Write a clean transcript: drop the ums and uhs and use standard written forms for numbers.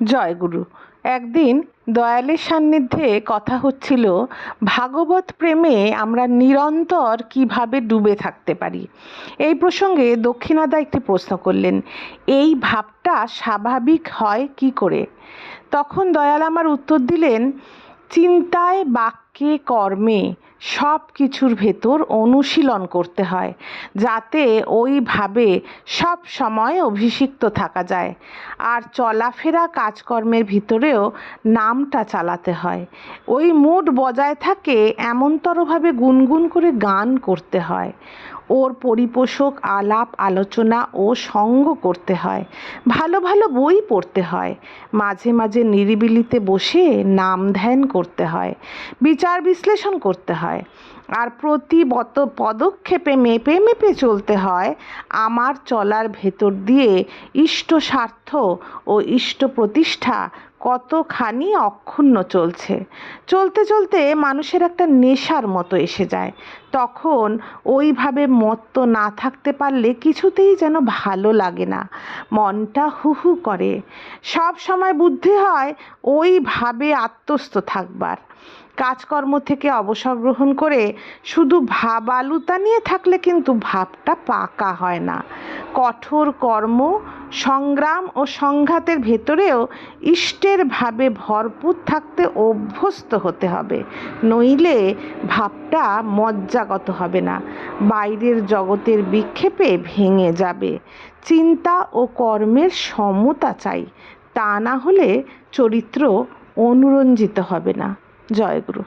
জয়গুরু। একদিন দয়ালের সান্নিধ্যে কথা হচ্ছিল ভাগবত প্রেমে আমরা নিরন্তর কিভাবে ডুবে থাকতে পারি। এই প্রসঙ্গে দক্ষিণাদা একটি প্রশ্ন করলেন, এই ভাবটা স্বাভাবিক হয় কি করে? তখন দয়াল আমার উত্তর দিলেন, চিন্তায়, বাক্যে, কর্মে সব কিছুর ভেতর অনুশীলন করতে হয়, যাতে ওইভাবে সব সময় অভিষিক্ত থাকা যায়। আর চলাফেরা কাজকর্মের ভিতরেও নামটা চালাতে হয়। ওই মুড বজায় থাকে এমনতরভাবে গুনগুন করে গান করতে হয়। ওর পরিপোষক আলাপ আলোচনা ও সঙ্গ করতে হয়। ভালো ভালো বই পড়তে হয়। মাঝে মাঝে নিরিবিলিতে বসে নাম ধ্যান করতে হয়। বিচার বিশ্লেষণ করতে হয়। আর প্রতি পদক্ষেপে মেপে মেপে চলতে হয় আমার চলার ভেতর দিয়ে ইষ্ট স্বার্থ ও ইষ্ট প্রতিষ্ঠা কতখানি অক্ষুণ্ণ চলছে। চলতে চলতে মানুষের একটা নেশার মতো এসে যায়। তখন ওইভাবে মত্ত না থাকতে পারলে কিছুতেই যেন ভালো লাগে না, মনটা হু হু করে। সব সময় বুদ্ধি হয় ওইভাবে আত্মস্থ থাকবার। কাজকর্ম থেকে অবসর গ্রহণ করে শুধু ভাবালুতা নিয়ে থাকলে কিন্তু ভাবটা পাকা হয় না। কঠোর কর্ম, সংগ্রাম ও সংঘাতের ভেতরেও ইষ্টের ভাবে ভরপুর থাকতে অভ্যস্ত হতে হবে, নইলে ভাবটা মজ্জাগত হবে না, বাইরের জগতের বিক্ষেপে ভেঙে যাবে। চিন্তা ও কর্মের সমতা চাই, তা না হলে চরিত্র অনুরঞ্জিত হবে না। জয়গুরু।